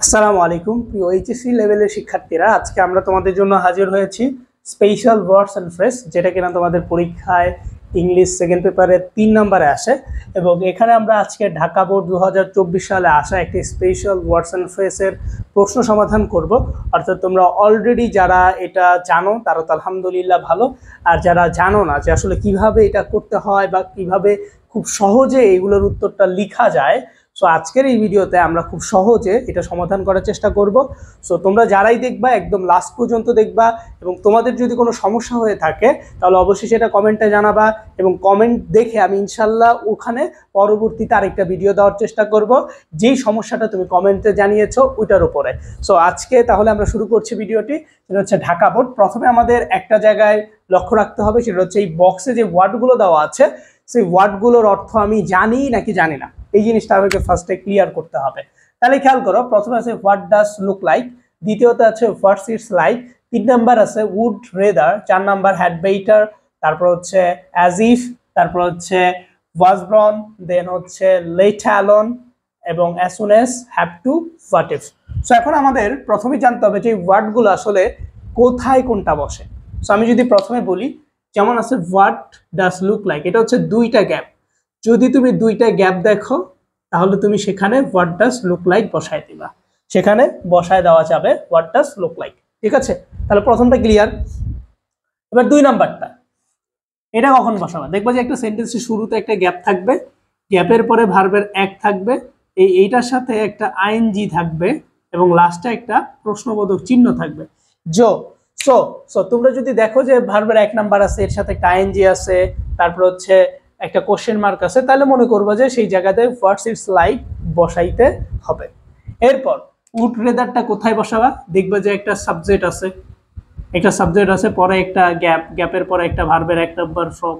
আসসালামু আলাইকুম প্রিয় এইচএসসি লেভেলের শিক্ষার্থীরা, আজকে আমরা তোমাদের জন্য হাজির হয়েছি স্পেশাল ওয়ার্ডস অ্যান্ড ফ্রেজ, যেটা কিনা তোমাদের পরীক্ষায় ইংলিশ সেকেন্ড পেপারে 3 নম্বরে আসে। এবং এখানে আমরা আজকে ঢাকা বোর্ড 2024 সালে আসা একটি স্পেশাল ওয়ার্ডস অ্যান্ড ফ্রেজের প্রশ্ন সমাধান করব। অর্থাৎ তোমরা অলরেডি যারা এটা জানো তারা তো আলহামদুলিল্লাহ ভালো, আর যারা জানো না যে আসলে কিভাবে এটা করতে হয় বা কিভাবে খুব সহজে এগুলোর উত্তরটা লেখা যায়, সো আজকের এই ভিডিওতে আমরা খুব সহজে এটা সমাধান করার চেষ্টা করব। সো তোমরা যারাই দেখবা একদম লাস্ট পর্যন্ত দেখবা, এবং তোমাদের যদি কোনো সমস্যা হয়ে থাকে তাহলে অবশ্যই সেটা কমেন্টে জানাবা, এবং কমেন্ট দেখে আমি ইনশাল্লাহ ওখানে পরবর্তীতে আরেকটা ভিডিও দেওয়ার চেষ্টা করব যেই সমস্যাটা তুমি কমেন্টে জানিয়েছো ওইটার উপরে। সো আজকে তাহলে আমরা শুরু করছি ভিডিওটি। সেটা হচ্ছে ঢাকা বোর্ড। প্রথমে আমাদের একটা জায়গায় লক্ষ্য রাখতে হবে, সেটা হচ্ছে এই বক্সে যে ওয়ার্ডগুলো দেওয়া আছে সেই ওয়ার্ডগুলোর অর্থ আমি জানি নাকি জানি না, এই জিনিসটা আমাকে ফার্স্টে ক্লিয়ার করতে হবে। তাহলে খেয়াল করো, প্রথমে আছে হোয়াট ডাজ লুক লাইক, দ্বিতীয়তে আছে হোয়াটস ইটস লাইক, 3 নাম্বার আছে would rather, 4 number had better, তারপর হচ্ছে অ্যাজ ইফ, তারপর হচ্ছে ওয়াজ ব্রন, দেন হচ্ছে লেট অ্যালোন এবং as soon as, have to, what if. So এখন আমাদের প্রথমেই জানতে হবে যে এই ওয়ার্ডগুলো আসলে কোথায় কোনটা বসে। সো আমি যদি প্রথমে বলি, যেমন আছে হোয়াট ডাজ লুক লাইক, এটা হচ্ছে 2টা গ্যাপ। যদি তুমি 2টা গ্যাপ দেখো তাহলে তুমি সেখানে হোয়াট ডাজ লুক লাইক বসায় দিবা, সেখানে বসায় দেওয়া যাবে হোয়াট ডাজ লুক লাইক। ঠিক আছে, তাহলে প্রথমটা ক্লিয়ার। এবার 2 নাম্বারটা, এটা কখন বসাবা? দেখবা যে একটা সেন্টেন্সের শুরুতে একটা গ্যাপ থাকবে, গ্যাপের পরে ভার্বের এক থাকবে, এইটার সাথে একটা আইএনজি থাকবে এবং লাস্টে একটা প্রশ্নবোধক চিহ্ন থাকবে। সো তোমরা যদি দেখো যে ভার্বের 1 নাম্বার আছে, এর সাথে একটা আইএনজি আছে, তারপর হচ্ছে একটা কোশ্চেন মার্ক আছে, তাহলে মনে করবো যে সেই জায়গাতে হোয়াটস ইটস লাইক বসাইতে হবে। এরপর উড রেদারটা কোথায় বসাবা? দেখবে যে একটা সাবজেক্ট আছে, পরে একটা গ্যাপের পরে একটা ভার্বের 1 নাম্বার ফ্রম,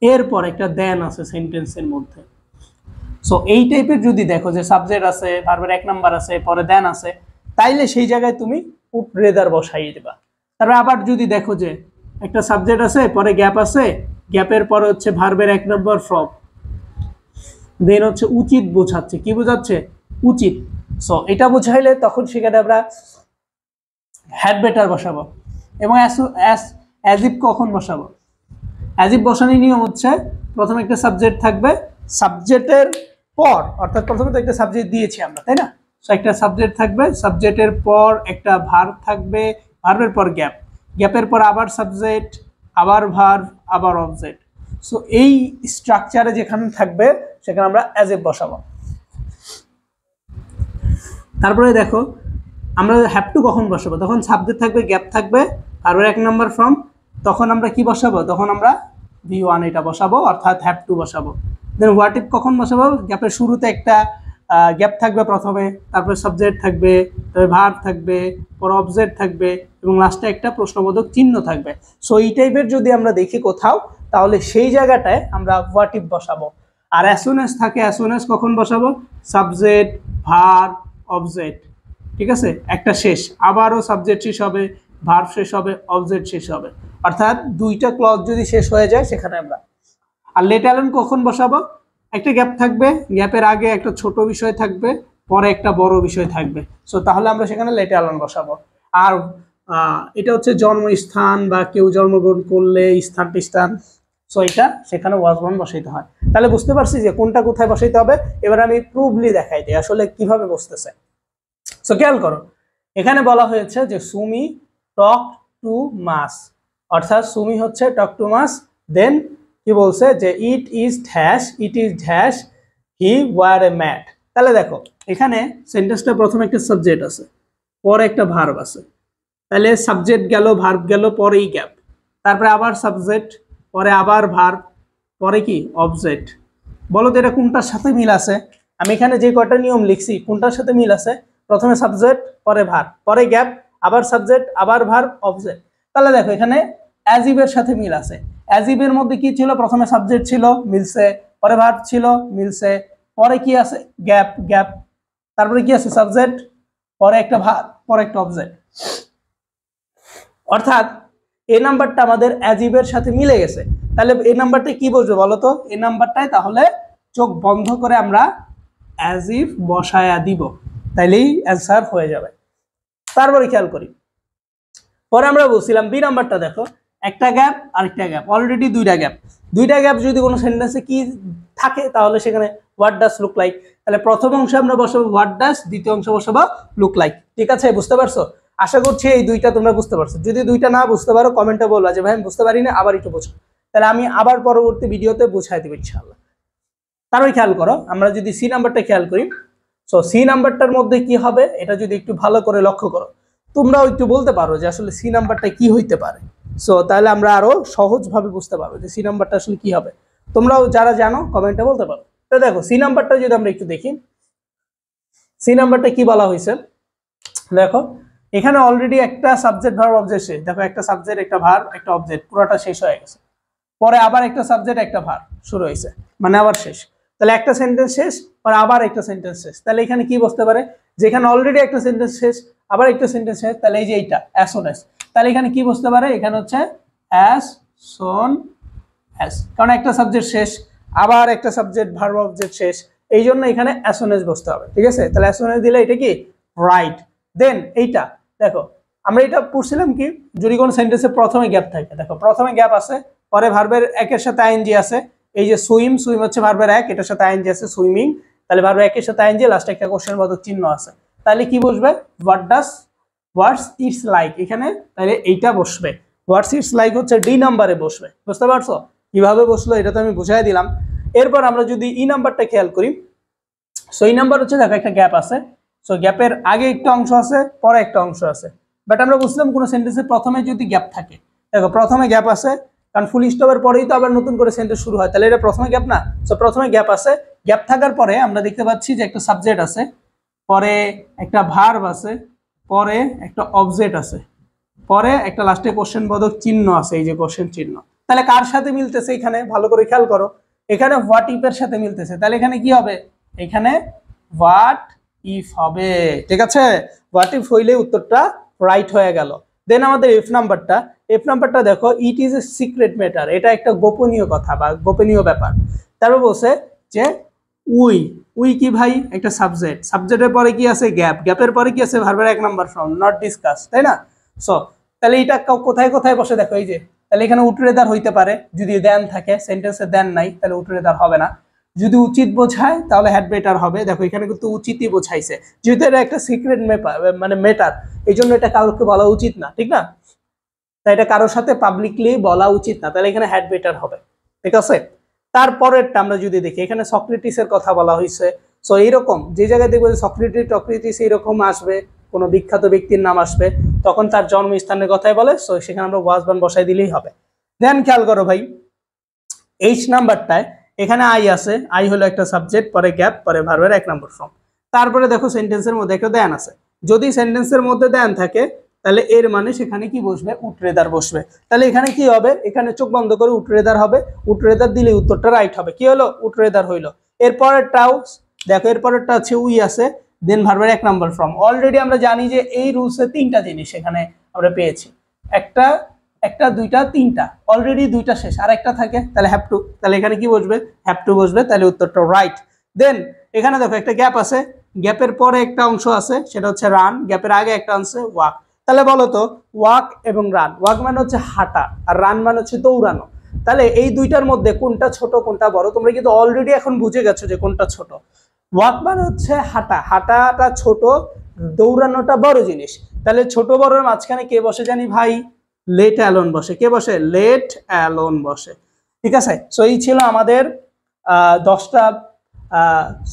এরপর একটা দেন আছে সেন্টেন্সের মধ্যে। সো এই টাইপের যদি দেখো যে সাবজেক্ট আছে, ভার্বের 1 নাম্বার আছে, পরে দেন আছে, তাইলে সেই জায়গায় তুমি উড রেদার বসাইয়ে দেবা। তারপর আবার যদি দেখো যে একটা সাবজেক্ট আছে, পরে গ্যাপ আছে, গ্যাপের পরে হচ্ছে ভার্বের 1 নম্বর ফ্রম, দেন হচ্ছে উচিত বোঝাচ্ছে, কি বোঝাচ্ছে? উচিত। সো এটা বোঝাইলে তখন সেখানে আমরা হ্যাড বেটার বসাবো। এবং অ্যাজ ইফ কখন বসাবো? অ্যাজ ইফ বসানোর নিয়ম হচ্ছে প্রথমে একটা সাবজেক্ট থাকবে, সাবজেক্টের পর, অর্থাৎ প্রথমে তো একটা সাবজেক্ট দিয়েছি আমরা, তাই না? সো একটা সাবজেক্ট থাকবে, সাবজেক্টের পর একটা ভার্ব থাকবে, ভার্বের পর গ্যাপের পর আবার সাবজেক্ট, আবার ভার্ব, আবার অবজেক্ট। সো এই স্ট্রাকচারে যেখানে থাকবে সেখানে আমরা অ্যাজ ইফ বসাবো। তারপরে দেখো আমরা হ্যাভ টু কখন বসাবো? তখন সাবজেক্ট থাকবে, গ্যাপ থাকবে, ভার্বের 1 নম্বর ফর্ম, তখন আমরা কি বসাবো? তখন আমরা V1 এটা বসাবো, অর্থাৎ হ্যাভ টু বসাবো। দেন হোয়াট ইফ কখন বসাবো? গ্যাপের শুরুতে একটা গ্যাপ থাকবে প্রথমে, তারপরে সাবজেক্ট থাকবে, তারপরে ভার্ব থাকবে, পরে অবজেক্ট থাকবে এবং লাস্টে একটা প্রশ্নবোধক চিহ্ন থাকবে। সো এই টাইপের যদি আমরা দেখি কোথাও, তাহলে সেই জায়গাটায় আমরা হোয়াট ইফ বসাবো। আর অ্যাজ সুন অ্যাজ থাকে, অ্যাজ সুন অ্যাজ কখন বসাবো? Subject, verb, object. ঠিক আছে, একটা শেষ, আবারও সাবজেক্ট শেষ হবে, ভার্ব শেষ হবে, অবজেক্ট শেষ হবে, অর্থাৎ 2টা ক্লজ যদি শেষ হয়ে যায় সেখানে আমরা। আর লেট অ্যালোন কখন বসাবো? একটা গ্যাপ থাকবে, গ্যাপের আগে একটা ছোট বিষয় থাকবে, পরে একটা বড় বিষয় থাকবে। সো তাহলে আমরা সেখানে লেট অ্যালোন বসাবো। আর এটা হচ্ছে জন্মস্থান বা কেউ জন্মগ্রহণ করলে স্থান, সো এটা সেখানে ওয়াজ বর্ন বসাইতে হয়। তাহলে বুঝতে পারছি যে কোনটা কোথায় বসাইতে হবে। এবার আমি প্রুভলি দেখাই দিই আসলে কিভাবে বসতেছে। সো খেয়াল করো, এখানে বলা হয়েছে যে সুমি টক টু মাস, অর্থাৎ সুমি হচ্ছে টক টু মাস, দেন কি বলছে যে it is dash he war A mad. তাহলে দেখো এখানে সেন্টেন্সটা প্রথমে একটা সাবজেক্ট আছে, পরে একটা ভার্ব আছে, তাহলে সাবজেক্ট গেল, ভার্ব গেল, পরেই গ্যাপ, তারপরে আবার সাবজেক্ট, পরে আবার ভার্ব, পরে কি অবজেক্ট। বলো তো এটা কোনটার সাথে মিল আছে? আমি এখানে যে কয়টা নিয়ম লিখছি কোনটার সাথে মিল আছে? প্রথমে সাবজেক্ট, পরে ভার্ব, পরে গ্যাপ, আবার সাবজেক্ট, আবার ভার্ব, অবজেক্ট। তাহলে দেখো এখানে অ্যাজ ইফ এর সাথে মিল আছে। অ্যাজ ইফ এর মধ্যে কি ছিল? প্রথমে সাবজেক্ট ছিল, মিলছে, পরে ভার্ব ছিল, মিলছে, পরে কি আছে? গ্যাপ, তারপরে কি আছে? সাবজেক্ট, পরে একটা ভার্ব, পরে একটা অবজেক্ট। অর্থাৎ এই নাম্বারটা আমাদের অ্যাজ ইফ এর সাথে মিলে গেছে। তাহলে এই নাম্বারটা কি বলছো বলো তো? এই নাম্বারটাই তাহলে চোখ বন্ধ করে আমরা অ্যাজ ইফ বসায়া দিব। তাইলেই অ্যান্সার হয়ে যাবে। তারপরে খেয়াল করি, পরে আমরা বলছিলাম বি নাম্বারটা দেখো, একটা গ্যাপ আরেকটা গ্যাপ, অলরেডি দুইটা গ্যাপ যদি কোনো সেন্টেন্সে কি থাকে তাহলে সেখানে হোয়াট ডাজ লুক লাইক, তাহলে প্রথম অংশে আমরা বসাবো হোয়াট ডাজ, দ্বিতীয় অংশে বসাবো লুক লাইক। ঠিক আছে, বুঝতে পারছো? আশা করছি এই দুইটা তোমরা বুঝতে পারছো। যদি দুইটা না বুঝতে পারো কমেন্টে বলবা যে ভাই আমি বুঝতে পারি না, আবার একটু বোঝো, তাহলে আমি আবার পরবর্তী ভিডিওতে বুঝাই দেবো ইনশাআল্লাহ। তারপরে খেয়াল করো, আমরা যদি সি নাম্বারটা খেয়াল করি, সো সি নাম্বারটার মধ্যে কি হবে এটা যদি একটু ভালো করে লক্ষ্য করো, তোমরাও একটু বলতে পারো যে আসলে সি নাম্বারটা কি হইতে পারে। সো তাহলে আমরা আরো সহজভাবে বুঝতে পারবো যে সি নাম্বারটা আসলে কি হবে। তোমরাও যারা জানো কমেন্টে বলতে পারো। তো দেখো সি নাম্বারটা যদি আমরা একটু দেখি, সি নাম্বারটা কি বলা হয়েছে দেখো, এখানে অলরেডি একটা সাবজেক্ট ভার্ব অবজেক্ট শেষ। দেখো একটা সাবজেক্ট একটা ভার্ব একটা অবজেক্ট পুরোটা শেষ হয়ে গেছে, পরে আবার একটা সাবজেক্ট একটা ভার্ব শুরু হয়েছে, মানে আবার শেষ। তাহলে একটা সেন্টেন্স শেষ, পরে আবার একটা সেন্টেন্স শেষ। তাহলে এখানে কি বসতে পারে, যেখানে অলরেডি একটা সেন্টেন্স শেষ আবার একটা সেন্টেন্স শেষ, তাহলে এই যে এইটা অ্যাজ সুন অ্যাজ, তাহলে এখানে কি বসতে পারে, এখানে হচ্ছে অ্যাজ সুন অ্যাজ, কারণ একটা সাবজেক্ট শেষ আবার একটা সাবজেক্ট ভার্ব অবজেক্ট শেষ, এই জন্য এখানে অ্যাজ সুন অ্যাজ বসতে হবে। ঠিক আছে, তাহলে অ্যাজ সুন অ্যাজ দিলে এটা কি রাইট। দেন এইটা দেখো, আমরা এটা পড়ছিলাম কি, যদি কোনো সেন্টেন্সে প্রথমে গ্যাপ থাকে, দেখো প্রথমে গ্যাপ আছে, পরে ভার্বের একের সাথে আইএনজি আছে, এই যে সুইম, সুইম হচ্ছে ভার্বের এক, এটার সাথে আইএনজি আছে সুইমিং, তাহলে ভার্বের একের সাথে আইএনজি, লাস্টে একটা কোশ্চেন বোধক চিহ্ন আছে, তাহলে কি বসবে হোয়াটস ইটস লাইক, এখানে তাহলে এইটা বসবে, হোয়াটস ইটস লাইক হচ্ছে ডি নাম্বারে বসবে। বুঝতে পারছো কিভাবে বসলো, এটা তো আমি বুঝাই দিলাম। এরপর আমরা যদি ই নাম্বারটা খেয়াল করি, সো এই নাম্বার হচ্ছে দেখো একটা গ্যাপ আছে, সো গ্যাপের আগে একটা অংশ আছে পরে একটা অংশ আছে, বাট আমরা বুঝলাম কোনো সেন্টেন্সের প্রথমে যদি গ্যাপ থাকে, দেখো প্রথমে গ্যাপ আছে কারণ ফুল স্টপের পরেই তো আবার নতুন করে সেন্টেন্স শুরু হয়, তাহলে এটা প্রথমে গ্যাপ না। সো প্রথমে গ্যাপ আছে, গ্যাপ থাকার পরে আমরা দেখতে পাচ্ছি যে একটা সাবজেক্ট আছে, পরে একটা ভার্ব আছে, পরে একটা অবজেক্ট আছে, পরে একটা লাস্টে কোশ্চেন বোধক চিহ্ন আছে, এই যে কোশ্চেন চিহ্ন। তাহলে কার সাথে মিলতেছে এখানে ভালো করে খেয়াল করো, এখানে হোয়াট ইফ এর সাথে মিলতেছে, তাহলে এখানে কি হবে, এখানে হোয়াট ইফ হবে। ঠিক আছে, হোয়াট ইফ হইলে উত্তরটা রাইট হয়ে গেল। দেন আমাদের এফ নাম্বারটা দেখো, it is a secret matter, এটা একটা গোপনীয় কথা বা গোপনীয় ব্যাপার। তারপর বলছে যে উই কি ভাই, একটা সাবজেক্টের পরে কি আছে গ্যাপ, গ্যাপের পরে কি আছে ভার্বের এক নাম্বার ফর্ম নট ডিসকাস, তাই না? সো তাহলে এটা কোথায় কোথায় বসে দেখো, এই যে তাহলে এখানে উটরেদার হইতে পারে, যদি দেন থাকে, সেন্টেন্সে দেন নাই তাহলে উটরেদার হবে না। যদি উচিত বোঝায় তাহলে হ্যাড বেটার হবে, দেখো এখানে কিন্তু উচিতই বোঝাইছে, যেহেতু এটা একটা সিক্রেট মানে মেটার, এই জন্য এটা কারোকে বলা উচিত না, ঠিক না? তাই এটা কারোর সাথে পাবলিকলি বলা উচিত না, তাহলে এখানে হ্যাড বেটার হবে। ঠিক আছে, তারপরেরটা আমরা যদি দেখি, এখানে সক্রেটিসের কথা বলা হয়েছে। সো এইরকম যে জায়গায় দেখবো সক্রেটিস এইরকম আসবে, কোনো বিখ্যাত ব্যক্তির নাম আসবে, তখন তার জন্মস্থানের কথাই বলে, সো সেখানে আমরা ওয়াজ বান বসাই দিলেই হবে। দেন খেয়াল করো ভাই, এইচ নাম্বারটায় এখানে আই আছে, আই হলো একটা সাবজেক্ট, পরে গ্যাপ, পরে ভার্বের এক নম্বর ফর্ম। তারপরে দেখো সেন্টেন্সের মধ্যে একটা দেন আছে, যদি সেন্টেন্সের মধ্যে দেন থাকে তাহলে এর মানে সেখানে কি বসবে, উটরেদার বসবে। তাহলে এখানে কি হবে, এখানে চোখ বন্ধ করে উটরেদার হবে, উটরেদার দিলে উত্তরটা রাইট হবে। কি হলো, উটরেদার হইলো। এরপরেরটাও দেখো, এরপরেরটা আছে উই আছে, দেন ভার্বের এক নম্বর ফর্ম। অলরেডি আমরা জানি যে এই রুলসে তিনটা জিনিস এখানে আমরা পেয়েছি, একটা দুইটা তিনটা, অলরেডি দুইটা শেষ, আর একটা থাকে, তাহলে হ্যাভ টু, তাহলে এখানে কি বসবে, হ্যাভ টু বসবে, তাহলে উত্তরটা রাইট। দেন এখানে দেখো একটা গ্যাপ আছে, গ্যাপের পরে একটা অংশ আছে সেটা হচ্ছে রান, গ্যাপের আগে একটা আছে ওয়াক। তাহলে বলো তো, ওয়াক এবং রান, ওয়াক মানে হচ্ছে হাঁটা আর রান মানে হচ্ছে দৌড়ানো, তাহলে এই দুইটার মধ্যে কোনটা ছোট কোনটা বড়, তোমরা কিন্তু অলরেডি এখন বুঝে গেছো যে কোনটা ছোট। ওয়াক মানে হচ্ছে হাঁটা, হাঁটাটা ছোট, দৌড়ানোটা বড় জিনিস। তাহলে ছোট বড়র মাঝখানে কে বসে জানি ভাই, লেট অ্যালোন বসে। কে বসে, লেট অ্যালোন বসে। ঠিক আছে, সো এই ছিল আমাদের 10টা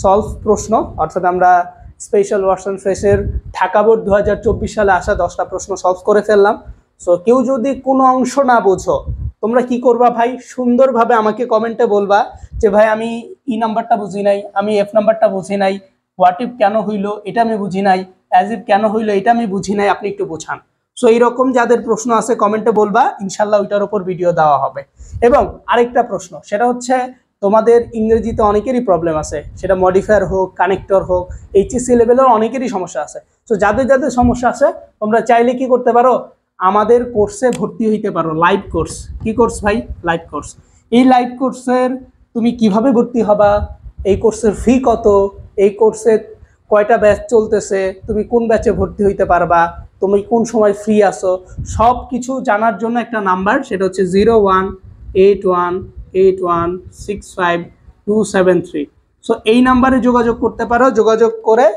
সলভ প্রশ্ন, অর্থাৎ আমরা স্পেশাল ওয়ার্ডস এন্ড ফ্রেজের ঢাকা বোর্ড 2024 সালে আসা 10টা প্রশ্ন সলভ করে ফেললাম। সো কেউ যদি কোনো অংশ না বোঝো, তোমরা কি করবা ভাই, সুন্দরভাবে আমাকে কমেন্টে বলবা যে ভাই আমি ই নাম্বারটা বুঝি নাই, আমি এফ নাম্বারটা বুঝি নাই, হোয়াট ইফ কেন হইলো এটা আমি বুঝি নাই, অ্যাজ ইফ কেন হইলো এটা আমি বুঝি নাই, আপনি একটু বোঝান। সো এইরকম যাদের প্রশ্ন আছে কমেন্টে বলবা, ইনশাল্লাহ ওইটার উপর ভিডিও দেওয়া হবে। এবং আরেকটা প্রশ্ন, সেটা হচ্ছে তোমাদের ইংরেজিতে অনেকেরই প্রবলেম আছে, সেটা মডিফায়ার হোক, কানেক্টর হোক, এইচএসসি লেভেলের অনেকেরই সমস্যা আছে। সো যাদের যাদের সমস্যা আছে তোমরা চাইলে কি করতে পারো, আমাদের কোর্সে ভর্তি হইতে পারো। লাইভ কোর্স, কি কোর্স ভাই, লাইভ কোর্স। এই লাইভ কোর্সের তুমি কিভাবে ভর্তি হবা, এই কোর্সের ফি কত, এই কোর্সে কয়টা ব্যাচ চলতেছে, তুমি কোন ব্যাচে ভর্তি হইতে পারবা, তুমি কোন সময় ফ্রি আসো, সব কিছু জানার জন্য একটা নাম্বার, সেটা হচ্ছে 01818165 273। সো এই নাম্বারে যোগাযোগ করতে পারো। যোগাযোগ করে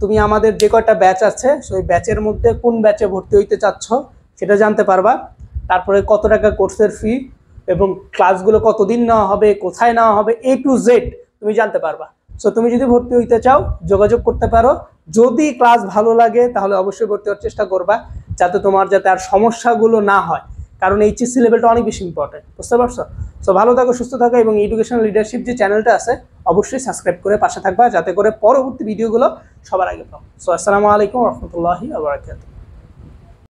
তুমি আমাদের যে কয়টা ব্যাচ আছে সেই ব্যাচের মধ্যে কোন ব্যাচে ভর্তি হইতে চাচ্ছ সেটা জানতে পারবা। তারপরে কত টাকা কোর্সের ফি এবং ক্লাসগুলো কতদিন নেওয়া হবে, কোথায় নেওয়া হবে, A to Z তুমি জানতে পারবা। সো তুমি যদি ভর্তি হইতে চাও যোগাযোগ করতে পারো। যদি ক্লাস ভালো লাগে তাহলে অবশ্যই ভর্তি হওয়ার চেষ্টা করবা, যাতে তোমার যাতে আর সমস্যাগুলো না হয়, কারণ এইচএসসি লেভেলটা অনেক বেশি ইম্পর্টেন্ট, বুঝতে পারছো? সো ভালো থাকো, সুস্থ থাকো এবং এডুকেশনাল লিডারশিপ যে চ্যানেলটা আছে অবশ্যই সাবস্ক্রাইব করে পাশে থাকবা, যাতে করে পরবর্তী ভিডিওগুলো সবার আগে পাও। সো আসসালামু আলাইকুম রহমতুল্লাহি ওয়া বারাকাতুহু।